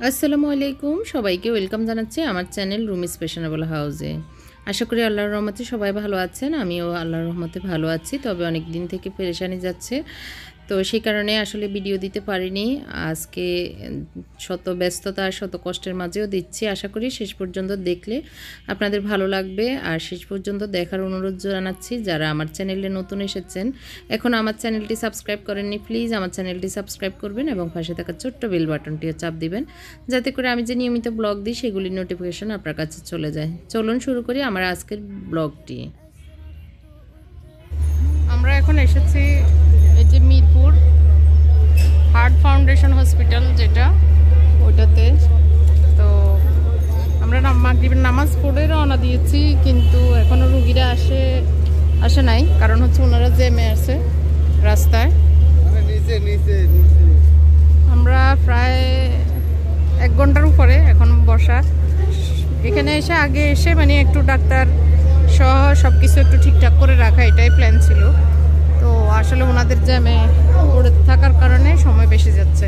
আসসালামু আলাইকুম, সবাইকে ওয়েলকাম জানাচ্ছি আমার চ্যানেল রুমিস ফ্যাশনেবল হাউসে। আশা করি আল্লাহর রহমতে সবাই ভালো আছেন। আমিও আল্লাহর রহমতে ভালো আছি, তবে অনেক দিন থেকে পেরেশানি যাচ্ছে, তো সেই কারণে আসলে ভিডিও দিতে পারিনি। আজকে শত ব্যস্ততা আর শত কষ্টের মাঝেও দিচ্ছি। আশা করি শেষ পর্যন্ত দেখলে আপনাদের ভালো লাগবে। আর শেষ পর্যন্ত দেখার অনুরোধ জানাচ্ছি, যারা আমার চ্যানেলে নতুন এসেছেন, এখন আমার চ্যানেলটি সাবস্ক্রাইব করেননি, প্লিজ আমার চ্যানেলটি সাবস্ক্রাইব করবেন এবং পাশে থাকা ছোট্ট বেল বাটনটিও চাপ দিবেন, যাতে করে আমি যে নিয়মিত ব্লগ দিই সেগুলির নোটিফিকেশন আপনার কাছে চলে যায়। চলুন শুরু করি আমার আজকের ব্লগটি। আমরা এখন এসেছি এই যে মিরপুর হার্ট ফাউন্ডেশন হসপিটাল, যেটা ওইটাতে। তো আমরা মাগরিবের নামাজ পড়ে রওনা দিয়েছি, কিন্তু এখনও রুগীরা আসে নাই, কারণ হচ্ছে ওনারা জ্যামে আছে রাস্তায়। আমরা প্রায় 1 ঘন্টার উপরে এখন বসা। এখানে আগে এসে মানে একটু ডাক্তার সহ সব কিছু একটু ঠিকঠাক করে রাখা, এটাই প্ল্যান ছিল। তো আসলে ওনাদের জ্যামে পড়ে থাকার কারণে সময় বেশি যাচ্ছে।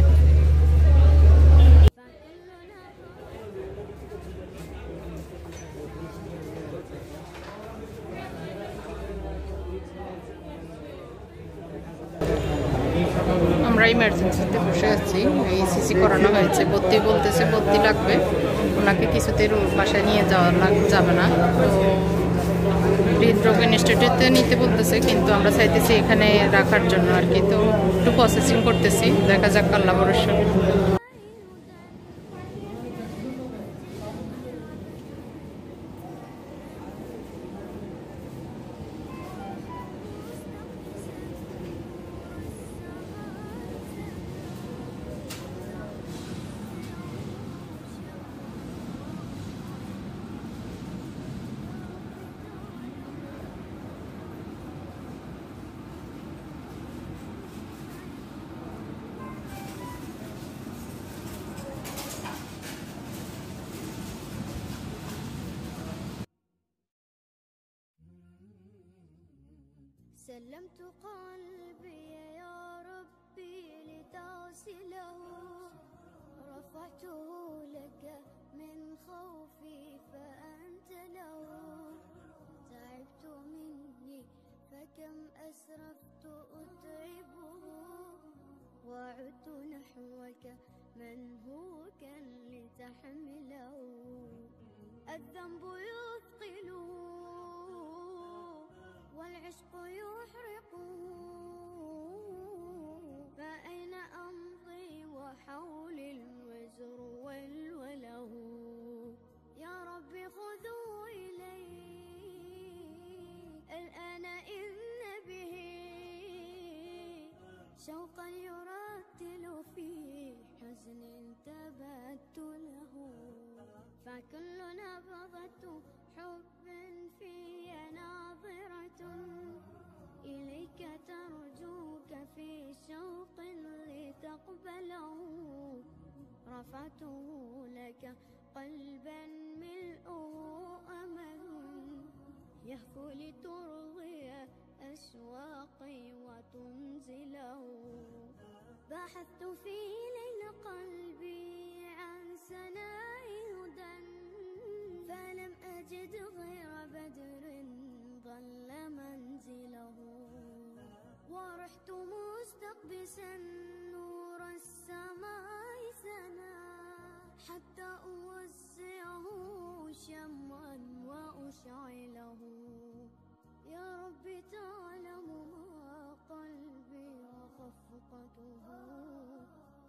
আমরা ইমার্জেন্সিতে বসে আছি, এই সিসি করানো হয়েছে, ভর্তি বলতেছে, ভর্তি লাগবে, ওনাকে কিছুতে বাসায় নিয়ে যাবে না। তো হৃদরোগ ইনস্টিটিউটে নিতে বলতেছে, কিন্তু আমরা চাইতেছি এখানে রাখার জন্য আর কি। তো একটু প্রসেসিং করতেছি, দেখা যাক আল্লাহ ভরসা। سلمت قلبي يا ربي لتغسله رفعته لك من خوفي فأنت له تعبت مني فكم أسرفت أتعبه وعدت نحوك منهوكا لتحمله الذنب يثقله والعشق يحرقه فأين أمضي وحول الوزر والوله يا رب خذوا إلي الآن إن به شوقا يرتل في حزن تبت له فكل نبضة حب في ناظرة إليك ترجوك في شوق لتقبله رفعته لك قلبا ملؤه أمل يهفو لترضي أشواقي وتنزله بحثت في ليل قلبي عن سناء هدى فلم أجد غير بدر ظل منزله ورحت مستقبسا نور السماء سنا حتى أوسعه شمعا وأشعله يا رب تعلم ما قلبي وخفقته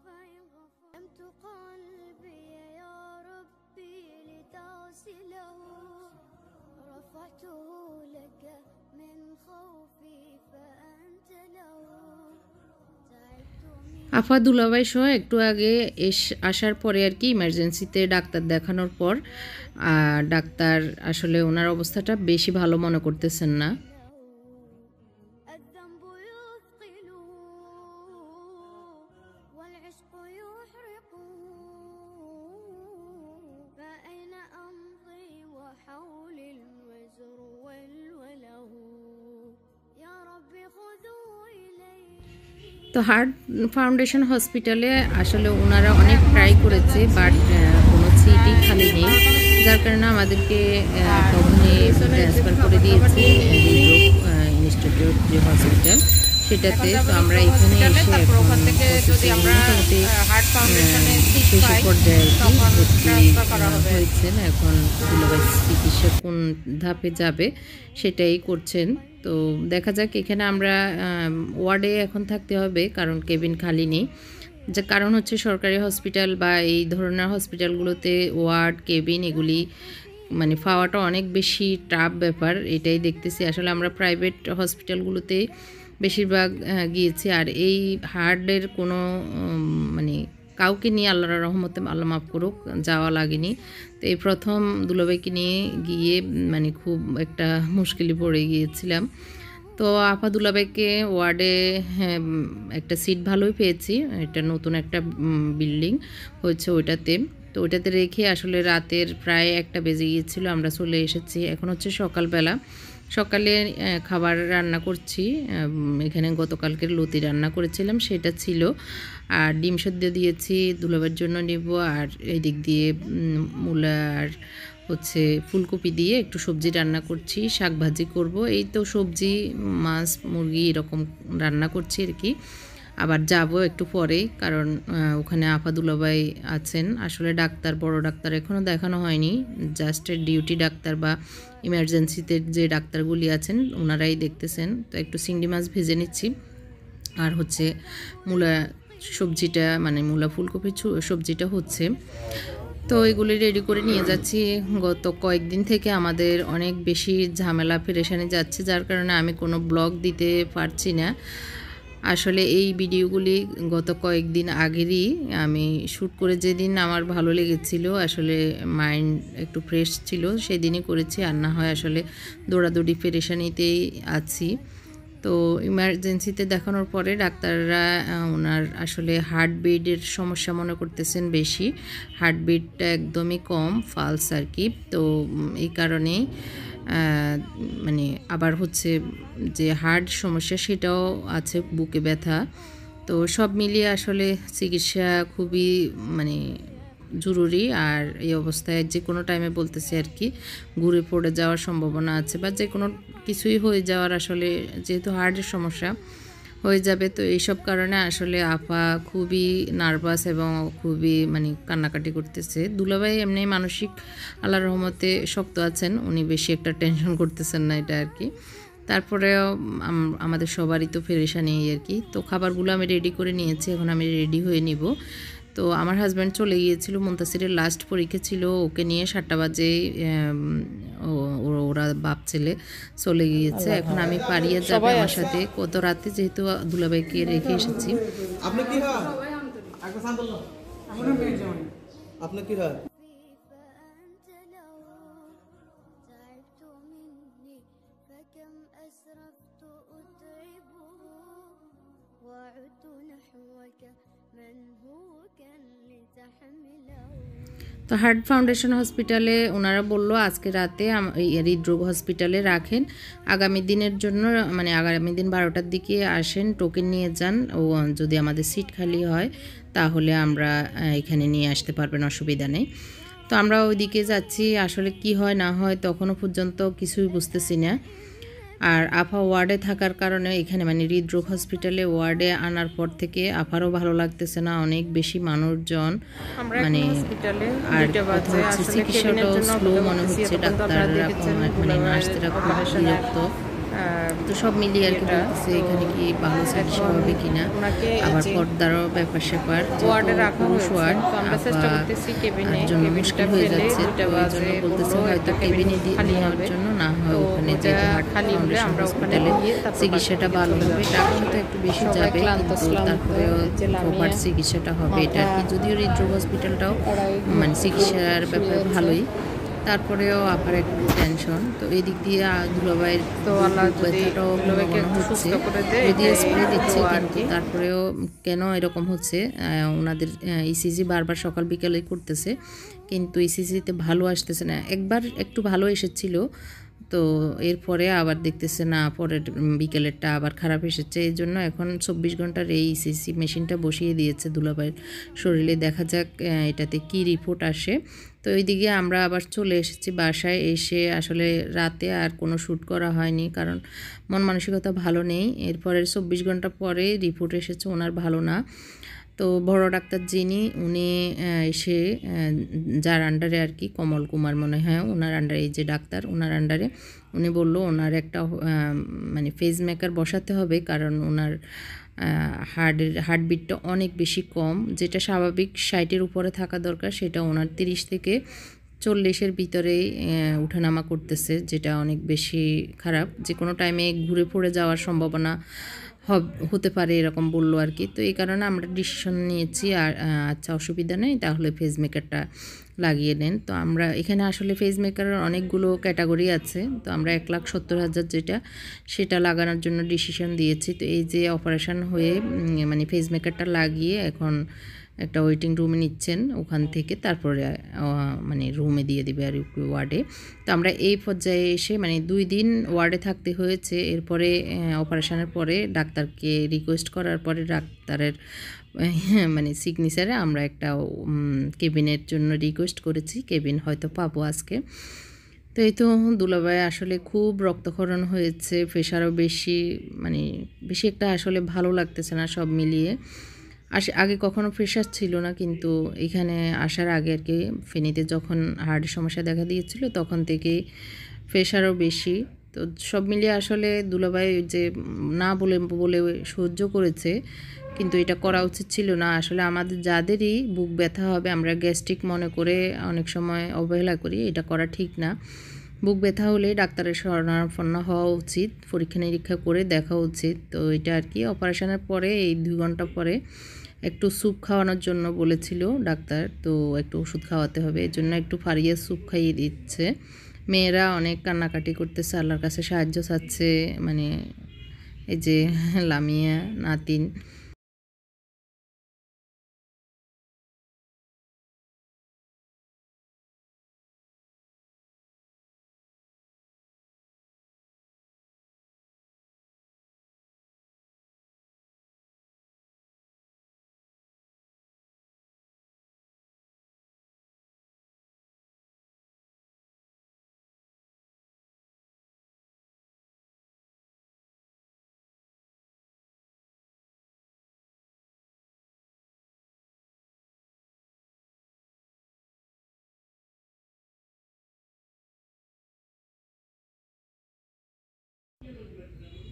فإن غفرت قلبي يا ربي لتغسله رفعته لك من خوفي فأنت له আফা দুলাভাই সহ একটু আগে আসার পরে আর কি, ইমার্জেন্সিতে ডাক্তার দেখানোর পর ডাক্তার আসলে ওনার অবস্থাটা বেশি ভালো মনে করতেছেন না। তো হার্ট ফাউন্ডেশন হসপিটালে আসলে ওনারা অনেক ট্রাই করেছে, বাট যার কারণে আমাদেরকে তখনই ট্রান্সফার করে দিয়েছে হৃদরোগ ইনস্টিটিউট যে হসপিটাল সেটাতে। তো আমরা এখানে এসে এখন মোটামুটি শেষ পর্যায়ে ভর্তি হয়েছেন। এখন দুলাভাই চিকিৎসা কোন ধাপে যাবে সেটাই করছেন। তো দেখা যাক, এখানে আমরা ওয়ার্ডে এখন থাকতে হবে কারণ কেবিন খালি নেই। যে কারণ হচ্ছে সরকারি হসপিটাল বা এই ধরনের হসপিটালগুলোতে ওয়ার্ড কেবিন এগুলি মানে পাওয়াটা অনেক বেশি টাফ ব্যাপার, এটাই দেখতেছি। আসলে আমরা প্রাইভেট হসপিটালগুলোতে বেশিরভাগ গিয়েছি, আর এই হার্টের কোনো মানে কাউকে নিয়ে আল্লাহর রহমতে আল্লাহ মাফ করুক যাওয়া লাগেনি। তো এই প্রথম দুলাভাইকে নিয়ে গিয়ে মানে খুব একটা মুশকিলে পড়ে গিয়েছিলাম। তো আপা দুলাভাইকে ওয়ার্ডে একটা সিট ভালোই পেয়েছি, এটা নতুন একটা বিল্ডিং হয়েছে ওইটাতে। তো ওইটাতে রেখে আসলে রাতের প্রায় 1টা বেজে গিয়েছিল, আমরা চলে এসেছি। এখন হচ্ছে সকালবেলা, সকালে খাবার রান্না করছি। এখানে গতকালকের লতি রান্না করেছিলাম সেটা ছিল, আর ডিম সেদ্ধ দিয়েছি দুলাভাইয়ের জন্য নেব। আর এই দিক দিয়ে মূলা আর হচ্ছে ফুলকপি দিয়ে একটু সবজি রান্না করছি, শাক ভাজি করব। এই তো সবজি মাছ মুরগি এরকম রান্না করছি আর কি। আবার যাব একটু পরেই, কারণ ওখানে আপা দুলাভাই আছেন। আসলে ডাক্তার, বড় ডাক্তার এখনও দেখানো হয়নি, জাস্ট ডিউটি ডাক্তার বা ইমার্জেন্সিতে যে ডাক্তারগুলি আছেন ওনারাই দেখতেছেন। তো একটু চিংড়ি মাছ ভেজে নিচ্ছি, আর হচ্ছে মূলা সবজিটা মানে মূলা ফুলকপি সবজিটা হচ্ছে। তো এগুলি রেডি করে নিয়ে যাচ্ছি। গত কয়েকদিন থেকে আমাদের অনেক বেশি ঝামেলা পেরেশানি যাচ্ছে, যার কারণে আমি কোনো ব্লগ দিতে পারছি না। আসলে এই ভিডিওগুলি গত কয়েকদিন আগেরই আমি শ্যুট করে, যেদিন আমার ভালো লেগেছিল, আসলে মাইন্ড একটু ফ্রেশ ছিল সেদিনই করেছি। আর না হয় আসলে দৌড়াদৌড়ি পেরেশানিতেই আছি। তো ইমার্জেন্সিতে দেখানোর পরে ডাক্তাররা ওনার আসলে হার্টবিটের সমস্যা মনে করতেছেন বেশি, হার্টবিটটা একদমই কম, ফালস আর কি। তো এই কারণেই মানে আবার হচ্ছে যে হার্ট সমস্যা সেটাও আছে, বুকে ব্যথা। তো সব মিলিয়ে আসলে চিকিৎসা খুবই মানে জরুরি। আর এই অবস্থায় যে কোনো টাইমে বলতেছে আর কি ঘুরে পড়ে যাওয়ার সম্ভাবনা আছে, বা যে কোনো কিছুই হয়ে যাওয়ার, আসলে যেহেতু হার্টের সমস্যা হয়ে যাবে। তো এইসব কারণে আসলে আপা খুবই নার্ভাস এবং খুবই মানে কান্নাকাটি করতেছে। দুলাভাই এমনি মানসিক আল্লাহর রহমতে শক্ত আছেন, উনি বেশি একটা টেনশন করতেছেন না এটা আর কি। তারপরেও আমাদের সবারই তো পেরেশানি আর কি। তো খাবারগুলো আমি রেডি করে নিয়েছি, এখন আমি রেডি হয়ে নিব। তো আমার হাজব্যান্ড চলে গিয়েছিল, মুনতাসিরের লাস্ট পরীক্ষা ছিল, ওকে নিয়ে 7টা বাজে ওরা বাপ ছেলে চলে গিয়েছে। এখন আমি পারিয়ে যাবো আমার সাথে, কত রাতে যেহেতু দুলাভাইকে রেখে এসেছি। আপনি কি হয় فأنت له تعبت مني فكم أسرفت أتعبه وعدت نحوك منهوكا لتحمله। তো হার্ট ফাউন্ডেশন হসপিটালে ওনারা বললো আজকে রাতে হৃদরোগ হসপিটালে রাখেন, আগামী দিনের জন্য মানে আগামী দিন 12টার দিকে আসেন, টোকেন নিয়ে যান, ও যদি আমাদের সিট খালি হয় তাহলে আমরা এখানে নিয়ে আসতে পারবেন, অসুবিধা নেই। তো আমরা ওইদিকে যাচ্ছি, আসলে কি হয় না হয় তখনও পর্যন্ত কিছুই বুঝতেছি না। আর আপা ওয়ার্ডে থাকার কারণে এখানে মানে হৃদরোগ হসপিটালে ওয়ার্ডে আনার পর থেকে আপারও ভালো লাগতেছে না, অনেক বেশি মানুষজন, মানে আর হচ্ছে চিকিৎসাটাও স্লো মনে হচ্ছে, ডাক্তাররা মানে নার্সরা খুব বিরক্ত। তো সব মিলিয়ে আর কি বলতেছে এখানে কি ভালো চিকিৎসা হবে কিনা, আবার পর্দারও ব্যাপার স্যাপার, পুরুষ ওয়ার্ড জন্য মুশকিল হয়ে যাচ্ছে। তো এই জন্য বলতেছে হয়তো কেবিনে নেওয়ার জন্য, না হয় ওখানে যে হার্ট ফাউন্ডেশন হসপিটালে চিকিৎসাটা ভালো হবে, টাকা হয়তো একটু বেশি যাবে কিন্তু তারপরেও প্রপার চিকিৎসাটা হবে এটা আর কি। যদিও হৃদরোগ হসপিটালটাও মানে চিকিৎসার ব্যাপারে ভালোই, তারপরেও আবার একটু টেনশন। তো এই দিক দিয়ে দুলাভাইয়ের তো ব্যথাটাও মনে হচ্ছে, যদিও স্প্রে দিচ্ছে কিন্তু তারপরেও কেন এরকম হচ্ছে, ওনাদের ইসিজি বারবার সকাল বিকালে করতেছে কিন্তু ইসিজিতে ভালো আসতেছে না। একবার একটু ভালো এসেছিল, তো এরপরে আবার দেখতেছে না, পরের বিকেলেরটা আবার খারাপ এসেছে। এই জন্য এখন 24 ঘন্টার এই ইসিসি মেশিনটা বসিয়ে দিয়েছে দুলাভাইয়ের শরীরে। দেখা যাক এটাতে কি রিপোর্ট আসে। তো এইদিকে আমরা আবার চলে এসেছি বাসায়। এসে আসলে রাতে আর কোনো শ্যুট করা হয়নি, কারণ মন মানসিকতা ভালো নেই। এরপরের 24 ঘন্টা পরে রিপোর্ট এসেছে ওনার ভালো না। তো বড় ডাক্তার যিনি, উনি এসে যার আন্ডারে আর কি, কমল কুমার মনে হয় ওনার আন্ডারে, এই যে ডাক্তার ওনার আন্ডারে, উনি বলল ওনার একটা মানে ফেজ মেকার বসাতে হবে, কারণ ওনার হার্টবিটটা অনেক বেশি কম। যেটা স্বাভাবিক 60-এর উপরে থাকা দরকার, সেটা ওনার 30 থেকে 40-এর ভিতরেই উঠানামা করতেছে, যেটা অনেক বেশি খারাপ। যে কোনো টাইমে ঘুরে পড়ে যাওয়ার সম্ভাবনা হতে পারে, এরকম বললো আর কি। তো এই কারণে আমরা ডিসিশন নিয়েছি, আর আচ্ছা অসুবিধা নেই, তাহলে ফেজ মেকারটা লাগিয়ে নেন। তো আমরা এখানে আসলে ফেজ মেকারের অনেকগুলো ক্যাটাগরি আছে, তো আমরা 1,70,000 যেটা, সেটা লাগানোর জন্য ডিসিশন দিয়েছি। তো এই যে অপারেশন হয়ে মানে ফেজ মেকারটা লাগিয়ে এখন একটা ওয়েটিং রুমে নিচ্ছেন, ওখান থেকে তারপরে মানে রুমে দিয়ে দিবে আর ওয়ার্ডে। তো আমরা এই পর্যায়ে এসে মানে 2 দিন ওয়ার্ডে থাকতে হয়েছে। এরপরে অপারেশনের পরে ডাক্তারকে রিকোয়েস্ট করার পরে ডাক্তারের মানে সিগনেচারে আমরা একটা কেবিনের জন্য রিকোয়েস্ট করেছি, কেবিন হয়তো পাবো আজকে। তো এই তো দুলাভাই আসলে খুব রক্তক্ষরণ হয়েছে, প্রেশারও বেশি, মানে বেশি একটা আসলে ভালো লাগতেছে না সব মিলিয়ে। আগে কখনো প্রেশার ছিল না, কিন্তু এখানে আসার আগে আর কি, ফেনীতে যখন হার্টের সমস্যা দেখা দিয়েছিল তখন থেকে প্রেশারও বেশি। তো সব মিলিয়ে আসলে দুলাভাই যে না বলে বলে সহ্য করেছে, কিন্তু এটা করা উচিত ছিল না। আসলে আমাদের যাদেরই বুক ব্যথা হবে, আমরা গ্যাস্ট্রিক মনে করে অনেক সময় অবহেলা করি, এটা করা ঠিক না। বুক ব্যথা হলে ডাক্তারের শরণাপন্ন হওয়া উচিত, পরীক্ষা নিরীক্ষা করে দেখা উচিত। তো এটা আর কি, অপারেশনের পরে এই 2 ঘন্টা পরে একটু স্যুপ খাওয়ানোর জন্য বলেছিল ডাক্তার, তো একটু ওষুধ খাওয়াতে হবে, এই জন্য একটু ফারিয়ে স্যুপ খাইয়ে দিচ্ছে। মেয়েরা অনেক কান্নাকাটি করতেছে, আল্লাহর কাছে সাহায্য চাচ্ছে, মানে এই যে লামিয়া নাতিন।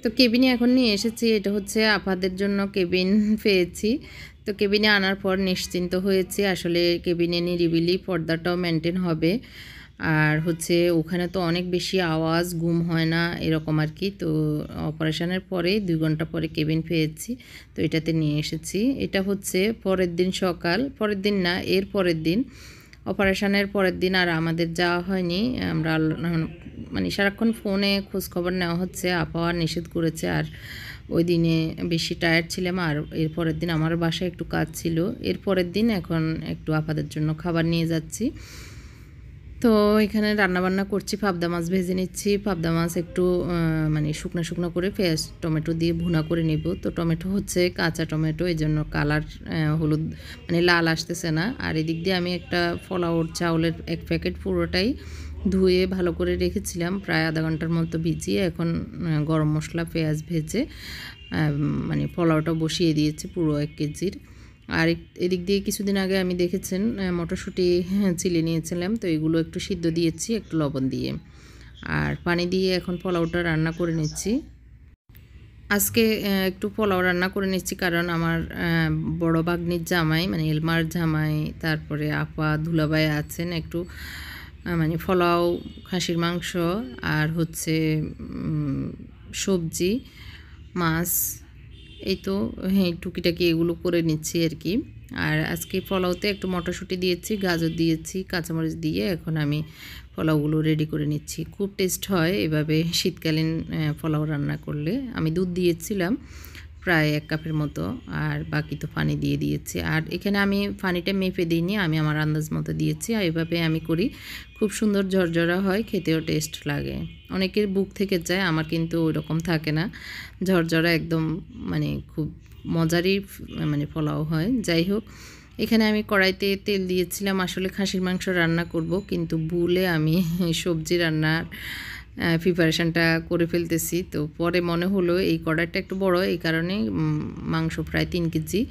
তো কেবিনে এখন নিয়ে এসেছি, এটা হচ্ছে আপাদের জন্য কেবিন পেয়েছি। তো কেবিনে আনার পর নিশ্চিন্ত হয়েছি, আসলে কেবিনে নিরিবিলি, পর্দাটাও মেনটেন হবে, আর হচ্ছে ওখানে তো অনেক বেশি আওয়াজ, ঘুম হয় না এরকম আর কি। তো অপারেশনের পরে 2 ঘন্টা পরে কেবিন পেয়েছি, তো এটাতে নিয়ে এসেছি। এটা হচ্ছে পরের দিন সকাল, পরের দিন না এর পরের দিন, অপারেশনের পরের দিন আর আমাদের যাওয়া হয়নি। আমরা মানে সারাক্ষণ ফোনে খোঁজখবর নেওয়া হচ্ছে, আপা নিষেধ করেছে, আর ওই দিনে বেশি টায়ার্ড ছিলাম, আর এর পরের দিন আমার বাসায় একটু কাজ ছিল। এর পরের দিন এখন একটু আপাদের জন্য খাবার নিয়ে যাচ্ছি। তো এখানে রান্নাবান্না করছি, পাবদা মাছ ভেজে নিচ্ছি। পাবদা মাছ একটু মানে শুকনো শুকনো করে পেঁয়াজ টমেটো দিয়ে ভুনা করে নিব। তো টমেটো হচ্ছে কাঁচা টমেটো, এই জন্য কালার হলুদ মানে লাল আসতেছে না। আর এদিক দিয়ে আমি একটা ফলাওর চাউলের 1 প্যাকেট পুরোটাই ধুয়ে ভালো করে রেখেছিলাম, প্রায় আধা ঘন্টার মতো ভিজিয়ে। এখন গরম মশলা পেঁয়াজ ভেজে মানে পোলাওটা বসিয়ে দিয়েছি পুরো 1 কেজির। আর এদিক দিয়ে কিছুদিন আগে আমি দেখেছেন মটরশুঁটি চিলে নিয়েছিলাম, তো এগুলো একটু সিদ্ধ দিয়েছি একটু লবণ দিয়ে, আর পানি দিয়ে এখন পোলাওটা রান্না করে নিচ্ছি। আজকে একটু পোলাও রান্না করে নিচ্ছি, কারণ আমার বড় ভাগ্নির জামাই মানে এলমার জামাই, তারপরে আপা দুলাভাই আছেন, একটু মানে পোলাও, খাসির মাংস, আর হচ্ছে সবজি, মাছ, এই তো হ্যাঁ টুকিটাকি এগুলো করে নিচ্ছি আর কি। আর আজকে পোলাওতে একটু মটরশুঁটি দিয়েছি, গাজর দিয়েছি, কাঁচামরিচ দিয়ে এখন আমি পোলাওগুলো রেডি করে নিচ্ছি। খুব টেস্ট হয় এভাবে শীতকালীন পোলাও রান্না করলে। আমি দুধ দিয়েছিলাম, প্রায় 1 কাপের মতো, আর বাকি তো পানি দিয়ে দিয়েছি। আর এখানে আমি পানিটা মেপে দিইনি, আমি আমার আন্দাজ মতো দিয়েছি। আর এভাবে আমি করি, খুব সুন্দর ঝরঝরা হয়, খেতেও টেস্ট লাগে। অনেকের বুক থেকে যায়, আমার কিন্তু ওইরকম থাকে না, ঝরঝরা একদম, মানে খুব মজারই মানে পোলাও হয়। যাই হোক, এখানে আমি কড়াইতে তেল দিয়েছিলাম, আসলে খাসির মাংস রান্না করব, কিন্তু ভুলে আমি সবজি রান্নার প্রিপারেশানটা করে ফেলতেছি। তো পরে মনে হলো এই কড়াইটা একটু বড়, এই কারণে মাংস প্রায় 3 কেজি,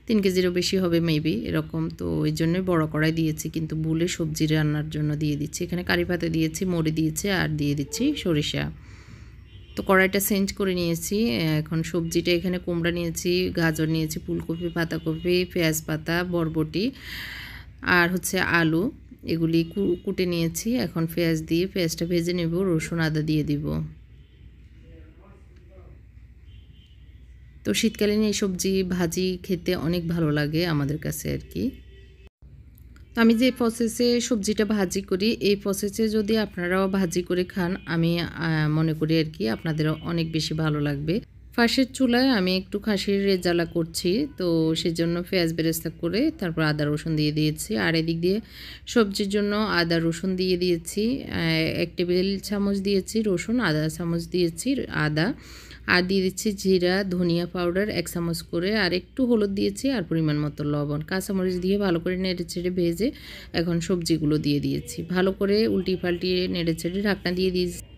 3 কেজিরও বেশি হবে মেবি এরকম, তো ওই জন্যই বড় কড়াই দিয়েছি, কিন্তু ভুলে সবজি রান্নার জন্য দিয়ে দিচ্ছি। এখানে কারি পাতা দিয়েছি, মরি দিয়েছি, আর দিয়ে দিচ্ছি সরিষা। তো কড়াইটা চেঞ্জ করে নিয়েছি। এখন সবজিটা এখানে কুমড়া নিয়েছি, গাজর নিয়েছি, ফুলকপি, পাতাকপি, পেঁয়াজ পাতা, বরবটি আর হচ্ছে আলু, এগুলি কুটে নিয়েছি। এখন পেঁয়াজ দিয়ে পেঁয়াজটা ভেজে নেব, রসুন আদা দিয়ে দিব। তো শীতকালীন এই সবজি ভাজি খেতে অনেক ভালো লাগে আমাদের কাছে আর কি। তো আমি যে প্রসেসে সবজিটা ভাজি করি, এই প্রসেসে যদি আপনারাও ভাজি করে খান, আমি মনে করি আর কি আপনাদেরও অনেক বেশি ভালো লাগবে। ফাঁসের চুলায় আমি একটু খাসির রেজালা করছি, তো সেজন্য পেঁয়াজ বেরেস্তা করে তারপর আদা রসুন দিয়ে দিয়েছি। আর এদিক দিয়ে সবজির জন্য আদা রসুন দিয়ে দিয়েছি, 1 টেবিল চামচ দিয়েছি রসুন, আদা চামচ দিয়েছি আদা, আর দিয়ে দিচ্ছি জিরা, ধনিয়া পাউডার 1 চামচ করে, আর একটু হলুদ দিয়েছি, আর পরিমাণ মতো লবণ। কাঁচামরিচ দিয়ে ভালো করে নেড়েচেড়ে ভেজে এখন সবজিগুলো দিয়ে দিয়েছি। ভালো করে উল্টিয়ে পাল্টিয়ে নেড়েচেড়ে ঢাকনা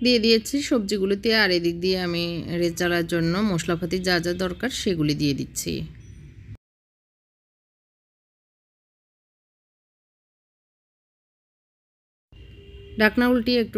দিয়ে দিয়েছি সবজিগুলোতে। আর এদিক দিয়ে আমি রেজালার জন্য মশলাপাতি যা যা দরকার সেগুলি দিয়ে দিচ্ছি। ঢাকনা উল্টিয়ে একটু